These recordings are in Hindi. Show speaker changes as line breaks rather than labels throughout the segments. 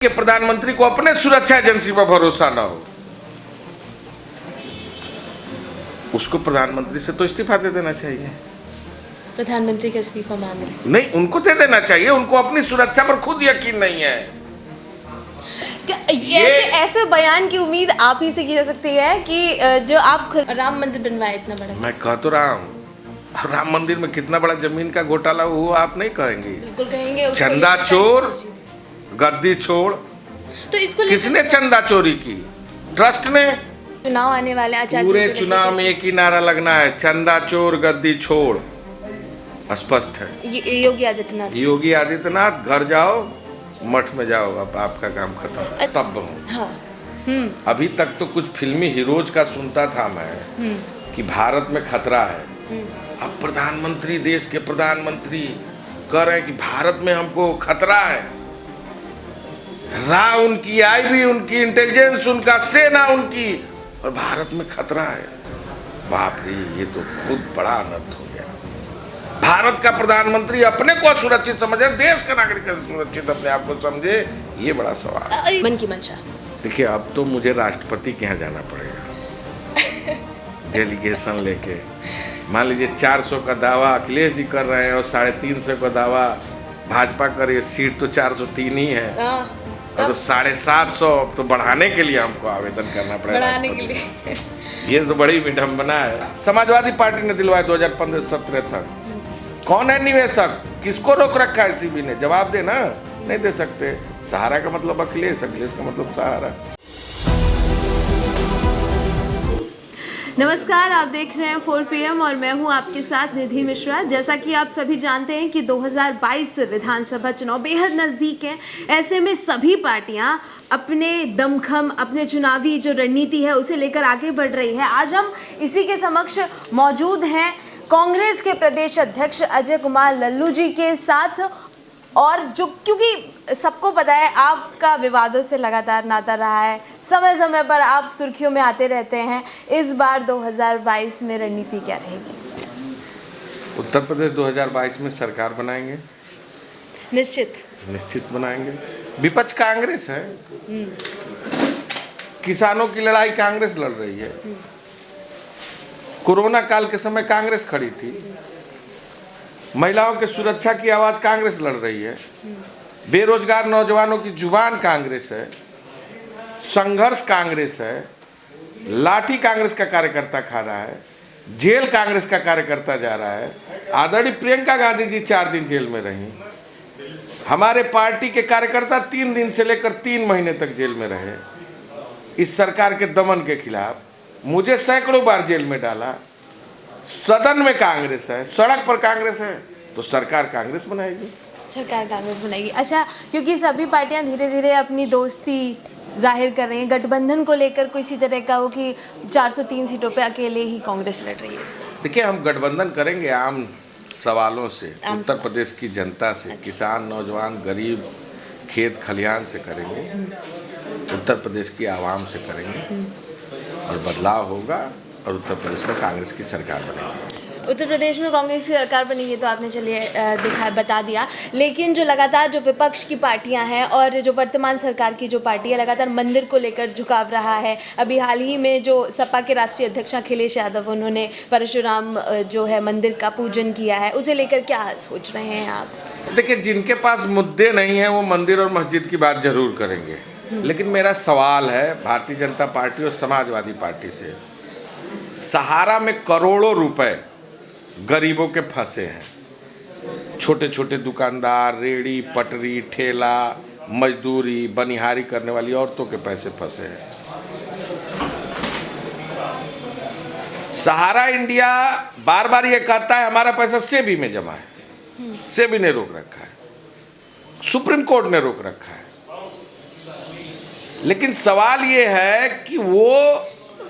कि प्रधानमंत्री को अपने सुरक्षा एजेंसी पर भरोसा ना हो, उसको प्रधानमंत्री से तो इस्तीफा दे देना चाहिए।
प्रधानमंत्री का इस्तीफा मांग रहे
नहीं, उनको दे देना चाहिए। उनको अपनी सुरक्षा पर खुद यकीन नहीं है।
ऐसे बयान की उम्मीद आप ही से की जा सकती है कि जो आप राम मंदिर बनवाए इतना बड़ा।
मैं कह तो रहा हूँ, राम मंदिर में कितना बड़ा जमीन का घोटाला हुआ आप नहीं कहेंगे?
बिल्कुल कहेंगे।
चंदा चोर, गद्दी छोड़।
तो इसको
किसने चंदा चोरी की? ट्रस्ट ने।
चुनाव आने वाले आचार
पूरे चुनाव में एक ही नारा लगना है, चंदा चोर गद्दी छोड़। स्पष्ट है।
योगी आदित्यनाथ।
योगी आदित्यनाथ, घर जाओ, मठ में जाओ, अब आपका काम खत्म। तब
हाँ।
अभी तक तो कुछ फिल्मी हीरोज का सुनता था मैं कि भारत में खतरा है। अब प्रधानमंत्री, देश के प्रधानमंत्री कह रहे हैं कि भारत में हमको खतरा है। उनकी आईबी, उनकी इंटेलिजेंस, उनका सेना, उनकी, और भारत में खतरा है। बाप रे, ये तो खुद बड़ा अनर्थ हो गया। भारत का प्रधानमंत्री अपने को सुरक्षित समझे, देश का नागरिक सुरक्षित अपने आप को समझे, ये बड़ा सवाल।
मन की मंशा। देखिए,
अब तो मुझे राष्ट्रपति के यहाँ जाना पड़ेगा डेलीगेशन लेके। मान लीजिए 400 का दावा अखिलेश जी कर रहे हैं और 350 का दावा भाजपा कर रही है। सीट तो 403 ही है, तो 750 तो बढ़ाने के लिए हमको आवेदन करना पड़ेगा।
बढ़ाने के लिए
ये तो बड़ी विडंबना है। समाजवादी पार्टी ने दिलवाया 2015-17 तक। कौन है निवेशक? किसको रोक रखा है सीबी ने? जवाब दे ना। नहीं दे सकते। सहारा का मतलब अखिलेश, अखिलेश का मतलब सहारा।
नमस्कार, आप देख रहे हैं 4 PM और मैं हूं आपके साथ निधि मिश्रा। जैसा कि आप सभी जानते हैं कि 2022 विधानसभा चुनाव बेहद नज़दीक हैं। ऐसे में सभी पार्टियां अपने दमखम, अपने चुनावी जो रणनीति है उसे लेकर आगे बढ़ रही है। आज हम इसी के समक्ष मौजूद हैं कांग्रेस के प्रदेश अध्यक्ष अजय कुमार लल्लू जी के साथ। और जो, क्योंकि सबको पता है आपका विवादों से लगातार नाता रहा है, समय समय पर आप सुर्खियों में आते रहते हैं। इस बार 2022 में रणनीति क्या रहेगी?
उत्तर प्रदेश 2022 में सरकार बनाएंगे। निश्चित बनाएंगे। विपक्ष कांग्रेस है। किसानों की लड़ाई कांग्रेस लड़ रही है। कोरोना काल के समय कांग्रेस खड़ी थी। महिलाओं के सुरक्षा की आवाज कांग्रेस लड़ रही है। बेरोजगार नौजवानों की जुबान कांग्रेस है। संघर्ष कांग्रेस है। लाठी कांग्रेस का कार्यकर्ता खा रहा है। जेल कांग्रेस का कार्यकर्ता जा रहा है। आदरणीय प्रियंका गांधी जी 4 दिन जेल में रही। हमारे पार्टी के कार्यकर्ता 3 दिन से लेकर 3 महीने तक जेल में रहे इस सरकार के दमन के खिलाफ। मुझे सैकड़ों बार जेल में डाला। सदन में कांग्रेस है, सड़क पर कांग्रेस है, तो सरकार कांग्रेस बनाएगी।
सरकार कांग्रेस बनाएगी। अच्छा, क्योंकि सभी पार्टियां धीरे धीरे अपनी दोस्ती जाहिर कर रही हैं, गठबंधन को लेकर किसी तरह का हो कि 403 सीटों पे अकेले ही कांग्रेस लड़ रही है। देखिए,
हम गठबंधन करेंगे आम सवालों से, उत्तर प्रदेश की जनता से। अच्छा। किसान, नौजवान, गरीब, खेत खलिहान से करेंगे, उत्तर प्रदेश की आवाम से करेंगे, और बदलाव होगा और उत्तर प्रदेश में कांग्रेस की सरकार बनेगी।
उत्तर प्रदेश में कांग्रेस की सरकार बनेगी तो आपने चलिए बता दिया। लेकिन जो लगातार जो विपक्ष की पार्टियां हैं और जो वर्तमान सरकार की जो पार्टी है, लगातार मंदिर को लेकर झुकाव रहा है। अभी हाल ही में जो सपा के राष्ट्रीय अध्यक्ष अखिलेश यादव, उन्होंने परशुराम जो है मंदिर का पूजन किया है, उसे लेकर क्या सोच रहे हैं आप?
देखिए, जिनके पास मुद्दे नहीं है वो मंदिर और मस्जिद की बात जरूर करेंगे। लेकिन मेरा सवाल है भारतीय जनता पार्टी और समाजवादी पार्टी से। सहारा में करोड़ों रुपए गरीबों के फंसे हैं। छोटे छोटे दुकानदार, रेड़ी पटरी, ठेला, मजदूरी, बनिहारी करने वाली औरतों के पैसे फंसे हैं। सहारा इंडिया बार बार ये कहता है हमारा पैसा सेबी में जमा है। सेबी ने रोक रखा है, सुप्रीम कोर्ट ने रोक रखा है। लेकिन सवाल ये है कि वो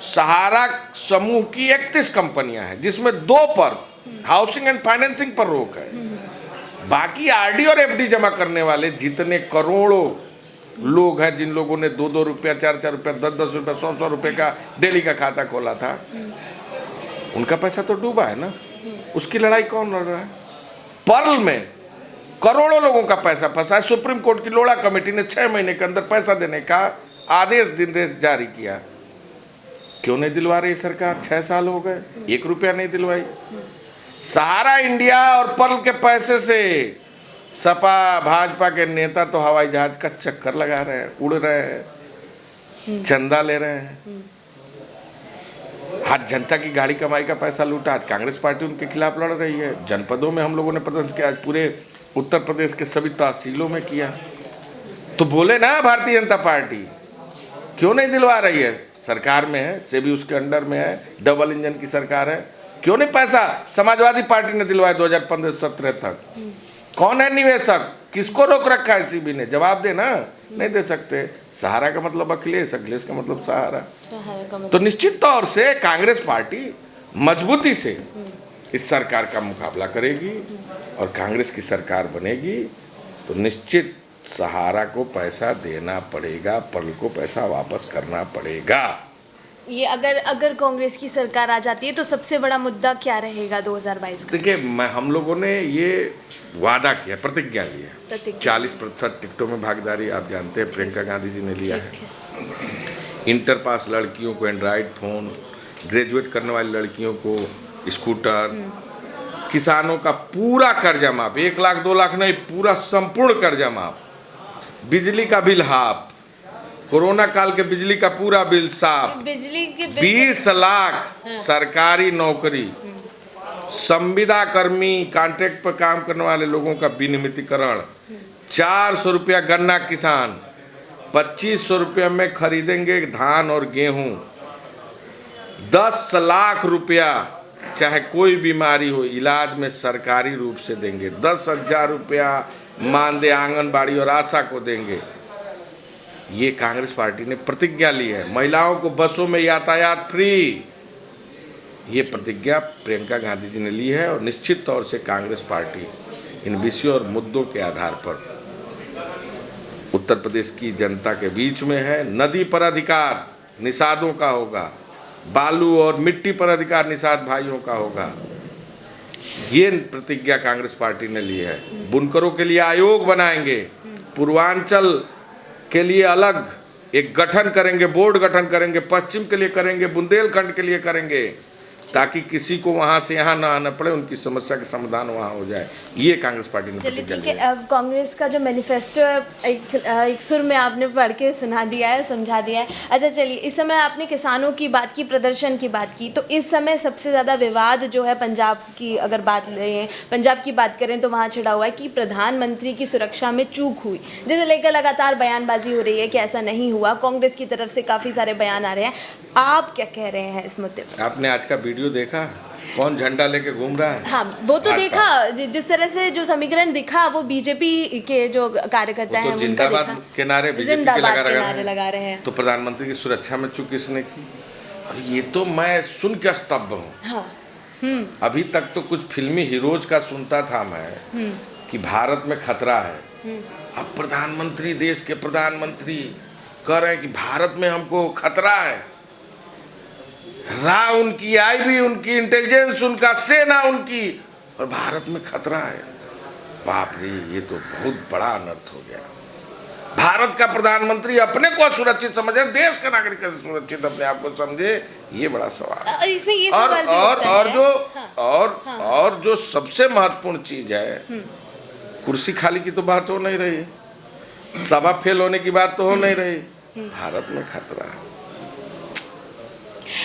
सहारा समूह की 31 कंपनियां हैं, जिसमें 2 पर हाउसिंग एंड फाइनेंसिंग पर रोक है। बाकी आरडी और एफडी जमा करने वाले जितने करोड़ों लोग हैं, जिन लोगों ने 2-2 रुपया, 4-4 रुपया, 10-10 रुपया, 100-100 रुपये का डेली का खाता खोला था, उनका पैसा तो डूबा है ना। उसकी लड़ाई कौन लड़ रहा है? पर्ल में करोड़ों लोगों का पैसा फंसा है। सुप्रीम कोर्ट की लोढ़ा कमेटी ने 6 महीने के अंदर पैसा देने का आदेश निर्देश जारी किया। क्यों नहीं दिलवा रही सरकार? 6 साल हो गए, 1 रुपया नहीं दिलवाई। सहारा इंडिया और पर्ल के पैसे से सपा भाजपा के नेता तो हवाई जहाज का चक्कर लगा रहे हैं, उड़ रहे हैं, चंदा ले रहे हैं। आज जनता की गाड़ी कमाई का पैसा लूटा, आज कांग्रेस पार्टी उनके खिलाफ लड़ रही है। जनपदों में हम लोगों ने प्रदर्शन किया, आज पूरे उत्तर प्रदेश के सभी तहसीलों में किया। तो बोले ना भारतीय जनता पार्टी क्यों नहीं दिलवा रही है? सरकार में है, सेबी उसके अंडर में है, डबल इंजन की सरकार है, क्यों नहीं पैसा समाजवादी पार्टी ने दिलवाया 2015-17 तक? कौन है निवेशक? किसको रोक रखा है सेबी ने? जवाब दे ना। नहीं दे सकते। सहारा का मतलब अखिलेश, अखिलेश का मतलब सहारा। तो निश्चित तौर से कांग्रेस पार्टी मजबूती से इस सरकार का मुकाबला करेगी और कांग्रेस की सरकार बनेगी तो निश्चित सहारा को पैसा देना पड़ेगा, पर्ल को पैसा वापस करना पड़ेगा।
ये अगर कांग्रेस की सरकार आ जाती है तो सबसे बड़ा मुद्दा क्या रहेगा 2022 का?
देखिए, हम लोगों ने ये वादा किया, प्रतिज्ञा लिया। 40% टिकटों में भागीदारी आप जानते हैं प्रियंका गांधी जी ने लिया है। इंटर पास लड़कियों को एंड्रॉयड फ़ोन, ग्रेजुएट करने वाली लड़कियों को स्कूटर, किसानों का पूरा कर्जा माफ, 1 लाख 2 लाख नहीं, पूरा संपूर्ण कर्जा माफ, बिजली का बिल हाफ, कोरोना काल के बिजली का पूरा बिल साफ,
बिजली के
20 लाख सरकारी नौकरी, संविदा कर्मी, कॉन्ट्रैक्ट पर काम करने वाले लोगों का विनियमितीकरण, 400 रुपया गन्ना किसान, 2500 रुपया में खरीदेंगे धान और गेहूं, 10 लाख रुपया चाहे कोई बीमारी हो इलाज में सरकारी रूप से देंगे, 10,000 रुपया मानदेय आंगनबाड़ी और आशा को देंगे। ये कांग्रेस पार्टी ने प्रतिज्ञा ली है। महिलाओं को बसों में यातायात फ्री, ये प्रतिज्ञा प्रियंका गांधी जी ने ली है और निश्चित तौर से कांग्रेस पार्टी इन विषयों और मुद्दों के आधार पर उत्तर प्रदेश की जनता के बीच में है। नदी पर अधिकार निषादों का होगा, बालू और मिट्टी पर अधिकार निषाद भाइयों का होगा। ये प्रतिज्ञा कांग्रेस पार्टी ने ली है। बुनकरों के लिए आयोग बनाएंगे, पूर्वांचल के लिए अलग एक गठन करेंगे, बोर्ड गठन करेंगे, पश्चिम के लिए करेंगे, बुंदेलखंड के लिए करेंगे, ताकि किसी को वहां से यहाँ ना आना पड़े, उनकी समस्या का समाधान वहाँ हो जाए। ये कांग्रेस पार्टी ने
चलिए ठीक है। अब कांग्रेस का जो मैनिफेस्टो है एक सुर में आपने पढ़ के सुना दिया है, समझा दिया है। अच्छा चलिए, इस समय आपने किसानों की बात की, प्रदर्शन की बात की, तो इस समय सबसे ज़्यादा विवाद जो है पंजाब की अगर बात लें, पंजाब की बात करें तो वहाँ छिड़ा हुआ है कि प्रधानमंत्री की सुरक्षा में चूक हुई, जिसे लेकर लगातार बयानबाजी हो रही है कि ऐसा नहीं हुआ। कांग्रेस की तरफ से काफ़ी सारे बयान आ रहे हैं, आप क्या कह रहे हैं इस मुद्दे पर?
आपने आज का वीडियो देखा, कौन झंडा लेके घूम रहा है?
हाँ, वो तो देखा, जिस तरह से जो समीकरण दिखा वो बीजेपी के जो कार्यकर्ता हैं,
जिंदाबाद के नारे
जिंदाबाद के नारे लगा रहे हैं।
तो प्रधानमंत्री की सुरक्षा में चूक किसने की? और ये तो मैं सुन के स्तब्ध हूँ।
हाँ।
अभी तक तो कुछ फिल्मी हीरोज का सुनता था मैं कि भारत में खतरा है। अब प्रधानमंत्री, देश के प्रधानमंत्री कह रहे हैं कि भारत में हमको खतरा है। राह उनकी, आईबी उनकी, इंटेलिजेंस उनका, सेना उनकी, और भारत में खतरा है। बाप रे, ये तो बहुत बड़ा अनर्थ हो गया। भारत का प्रधानमंत्री अपने को असुरक्षित समझे, देश का नागरिक कैसे सुरक्षित अपने आप को समझे, ये बड़ा सवाल।
इसमें ये सवाल भी होता है।
और जो सबसे महत्वपूर्ण चीज है, कुर्सी खाली की तो बात हो नहीं रही, सभा फेल होने की बात तो हो नहीं रही, भारत में खतरा है।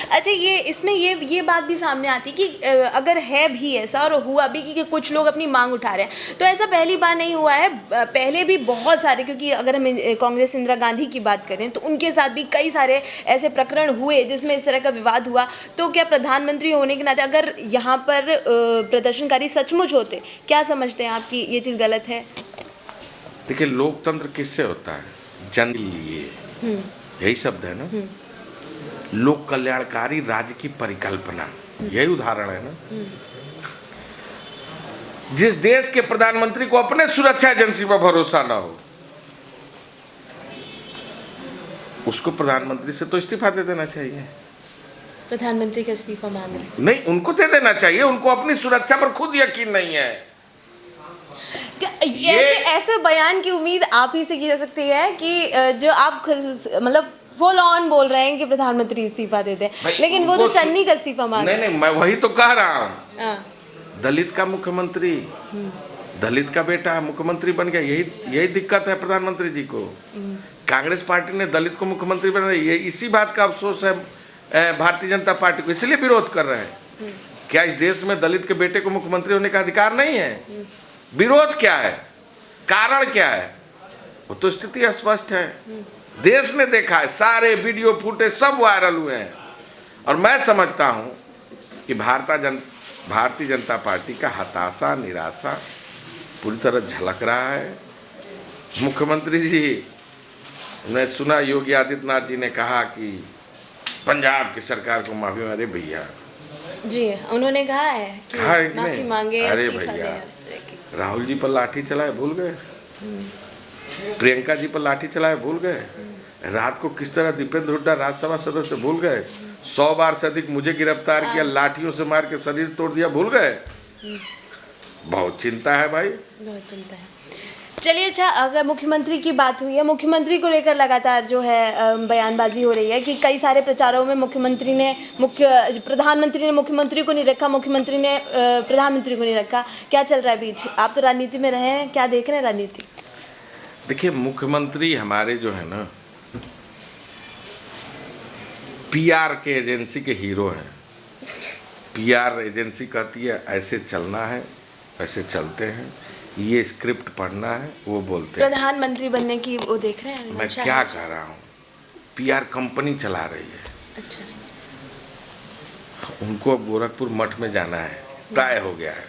अच्छा, ये इसमें ये बात भी सामने आती कि अगर है भी ऐसा और हुआ भी कि कुछ लोग अपनी मांग उठा रहे हैं, तो ऐसा पहली बार नहीं हुआ है, पहले भी बहुत सारे, क्योंकि अगर हम कांग्रेस इंदिरा गांधी की बात करें तो उनके साथ भी कई सारे ऐसे प्रकरण हुए जिसमें इस तरह का विवाद हुआ। तो क्या प्रधानमंत्री होने के नाते अगर यहाँ पर प्रदर्शनकारी सचमुच होते, क्या समझते हैं आप कि ये चीज़ गलत है?
देखिए, लोकतंत्र किससे होता है? जन के लिए, यही शब्द है ना। लोक कल्याणकारी राज्य की परिकल्पना, यही उदाहरण है ना। जिस देश के प्रधानमंत्री को अपने सुरक्षा एजेंसी पर भरोसा ना हो, उसको प्रधानमंत्री से तो इस्तीफा दे देना चाहिए।
प्रधानमंत्री का इस्तीफा मांग रहे?
नहीं, उनको दे देना चाहिए। उनको अपनी सुरक्षा पर खुद यकीन नहीं है।
ऐसे बयान की उम्मीद आप ही से की जा सकती है कि जो आप मतलब फुल ऑन बोल रहे हैं कि प्रधानमंत्री इस्तीफा दे दे, लेकिन वो तो चन्नी का इस्तीफा मांग
नहीं नहीं, मैं वही तो कह रहा हूँ।
हाँ।
दलित का मुख्यमंत्री, दलित का बेटा मुख्यमंत्री बन गया, यही दिक्कत है प्रधानमंत्री जी को। कांग्रेस पार्टी ने दलित को मुख्यमंत्री बनाया, ये इसी बात का अफसोस है भारतीय जनता पार्टी को, इसलिए विरोध कर रहे हैं। क्या इस देश में दलित के बेटे को मुख्यमंत्री होने का अधिकार नहीं है? विरोध क्या है, कारण क्या है? वो तो स्थिति स्पष्ट है, देश ने देखा है, सारे वीडियो फुटेज सब वायरल हुए हैं। और मैं समझता हूं कि भारतीय जनता पार्टी का हताशा, निराशा पूरी तरह झलक रहा है। मुख्यमंत्री जी ने सुना, योगी आदित्यनाथ जी ने कहा कि पंजाब की सरकार को माफी। अरे भैया
जी, उन्होंने कहा है कि माफी मांगे,
अरे
इस्तीफा
भैया,
दे।
राहुल जी पर लाठी चलाए भूल गए, प्रियंका जी पर लाठी चलाए भूल गए, रात को किस तरह दीपेंद्र हुड्डा राज्यसभा सदस्य भूल गए, 100 बार से अधिक मुझे गिरफ्तार किया, लाठियों से मार के शरीर तोड़ दिया, भूल गए। बहुत चिंता है भाई, बहुत चिंता है।
चलिए, अच्छा, अगर मुख्यमंत्री की बात हुई है, मुख्यमंत्री को लेकर लगातार जो है बयानबाजी हो रही है कि कई सारे प्रचारों में प्रधानमंत्री ने मुख्यमंत्री को नहीं रखा, मुख्यमंत्री ने प्रधानमंत्री को नहीं रखा। क्या चल रहा है बीच? आप तो राजनीति में रहे हैं, क्या देख रहे हैं राजनीति?
देखिए, मुख्यमंत्री हमारे जो है ना पीआर के एजेंसी के हीरो हैं। पीआर एजेंसी कहती है ऐसे चलना है, ऐसे चलते हैं, ये स्क्रिप्ट पढ़ना है, वो बोलते हैं।
प्रधानमंत्री बनने की वो देख रहे हैं?
मैं क्या कह रहा हूँ, पीआर कंपनी चला रही है।
अच्छा।
उनको गोरखपुर मठ में जाना है, तय हो गया है।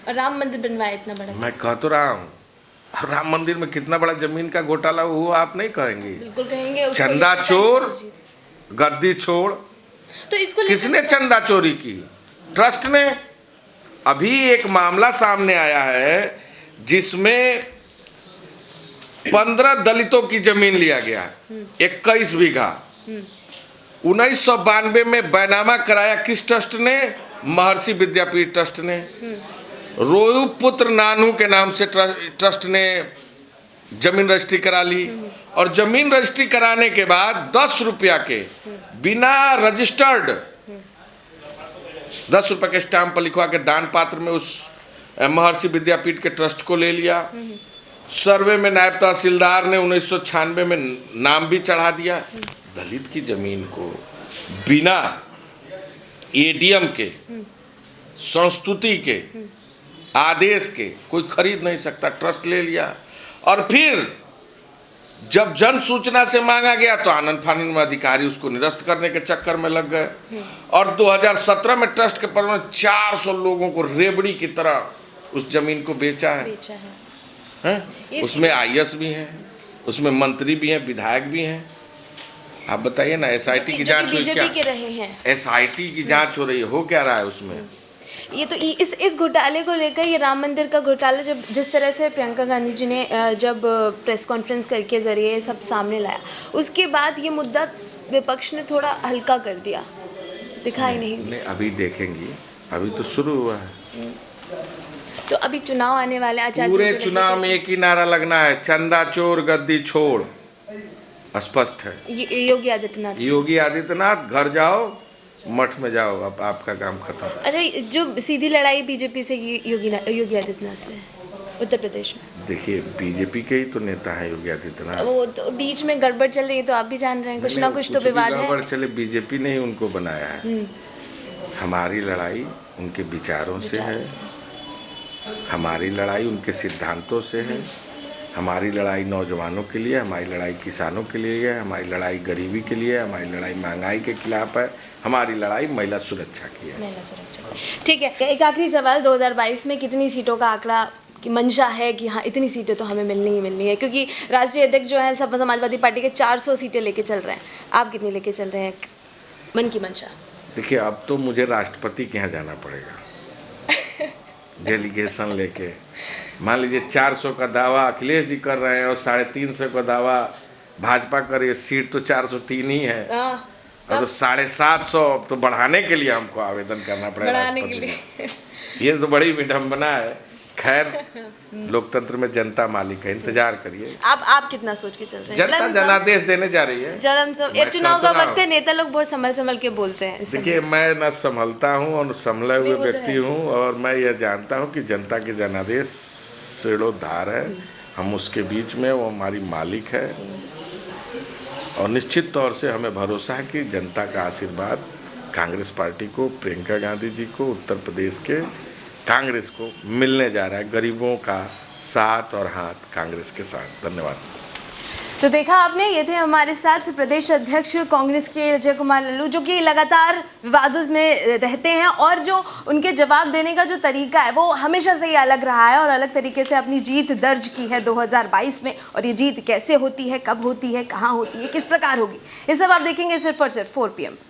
और राम मंदिर बनवाया इतना बड़ा।
मैं कह तो रहा हूँ, राम मंदिर में कितना बड़ा जमीन का घोटाला हुआ आप नहीं कहेंगे?
बिल्कुल कहेंगे।
चंदा चोर, गद्दी छोड़,
तो इसको
किसने चंदा चोरी की? ट्रस्ट ने। अभी एक मामला सामने आया है जिसमें 15 दलितों की जमीन लिया गया, 21 बीघा। 1992 में बैनामा कराया किस ट्रस्ट ने? महर्षि विद्यापीठ ट्रस्ट ने। रोयू पुत्र नानू के नाम से ट्रस्ट ने जमीन रजिस्ट्री करा ली, और जमीन रजिस्ट्री कराने के बाद 10 रुपया के बिना रजिस्टर्ड 10 रुपये के स्टाम्प पर लिखवा के दान पात्र में उस महर्षि विद्यापीठ के ट्रस्ट को ले लिया। सर्वे में नायब तहसीलदार ने 1996 में नाम भी चढ़ा दिया। दलित की जमीन को बिना एडीएम के, संस्तुति के, आदेश के कोई खरीद नहीं सकता, ट्रस्ट ले लिया। और फिर जब जन सूचना से मांगा गया तो आनंद फानन में अधिकारी उसको निरस्त करने के चक्कर में लग गए। और 2017 में ट्रस्ट के पर 400 लोगों को रेबड़ी की तरह उस जमीन को बेचा है। उसमें आईएएस भी हैं, उसमें मंत्री भी हैं, विधायक भी हैं। आप बताइए ना, एसआईटी की जांच हुई क्या? एसआईटी की जांच हो रही है, हो क्या रहा है उसमें?
ये तो इस घोटाले को लेकर, ये राम मंदिर का घोटाला, जब जिस तरह से प्रियंका गांधी जी ने जब प्रेस कॉन्फ्रेंस करके जरिए सब सामने लाया, उसके बाद ये मुद्दा विपक्ष ने थोड़ा हल्का कर दिया, दिखाई नहीं।
अभी देखेंगी, अभी तो शुरू हुआ है।
तो अभी चुनाव आने वाले, आचार
पूरे चुनाव में एक ही नारा लगना है, चंदा चोर गद्दी छोड़। स्पष्ट है।
योगी आदित्यनाथ,
योगी आदित्यनाथ घर जाओ, मठ में जाओ, अब आपका काम खत्म।
अरे, जो सीधी लड़ाई बीजेपी से योगी आदित्यनाथ से उत्तर प्रदेश में।
देखिए, बीजेपी के ही तो नेता है योगी आदित्यनाथ।
वो तो बीच में गड़बड़ चल रही है, तो आप भी जान रहे हैं, कुछ ना कुछ तो विवाद है।
गड़बड़ चले, बीजेपी ने ही उनको बनाया है। हमारी लड़ाई उनके विचारों से है, हमारी लड़ाई उनके सिद्धांतों से है, हमारी लड़ाई नौजवानों के लिए, हमारी लड़ाई किसानों के लिए है, हमारी लड़ाई गरीबी के लिए, हमारी लड़ाई महंगाई के खिलाफ है, हमारी लड़ाई महिला सुरक्षा की है।
महिला सुरक्षा, ठीक है। एक आखिरी सवाल, 2022 में कितनी सीटों का आंकड़ा की मंशा है कि हाँ इतनी सीटें तो हमें मिलनी ही मिलनी है? क्योंकि राष्ट्रीय अध्यक्ष जो है समाजवादी पार्टी के 400 सीटें लेके चल रहे हैं, आप कितनी लेके चल रहे हैं मन की मंशा?
देखिए, अब तो मुझे राष्ट्रपति के यहाँ जाना पड़ेगा डेलीगेशन लेके। मान लीजिए 400 का दावा अखिलेश जी कर रहे हैं और 350 का दावा भाजपा कर रही है, सीट तो 403 ही है। और तो 750 तो बढ़ाने के लिए हमको आवेदन करना पड़ेगा,
बढ़ाने के लिए।
ये तो बड़ी विडम्बना है। खैर लोकतंत्र में जनता मालिक है, इंतजार करिए।
आप कितना सोच के चल रहे हैं?
जनता जनादेश देने जा रही है।
ये चुनाव का वक्त है, नेता लोग बहुत संभल के बोलते हैं।
देखिए, मैं न संभलता हूँ और संभले हुए व्यक्ति हूँ, और मैं यह जानता हूँ कि जनता के जनादेश सिरोधार है, हम उसके बीच में, वो हमारी मालिक है, और निश्चित तौर से हमें भरोसा है कि जनता का आशीर्वाद कांग्रेस पार्टी को, प्रियंका गांधी जी को, उत्तर प्रदेश के कांग्रेस को मिलने जा रहा है। गरीबों का साथ और हाथ कांग्रेस के साथ। धन्यवाद।
तो देखा आपने, ये थे हमारे साथ प्रदेश अध्यक्ष कांग्रेस के अजय कुमार लल्लू, जो कि लगातार विवादों में रहते हैं और जो उनके जवाब देने का जो तरीका है वो हमेशा से ही अलग रहा है और अलग तरीके से अपनी जीत दर्ज की है 2022 में। और ये जीत कैसे होती है, कब होती है, कहाँ होती है, किस प्रकार होगी, ये सब आप देखेंगे सिर्फ और सिर्फ 4 PM।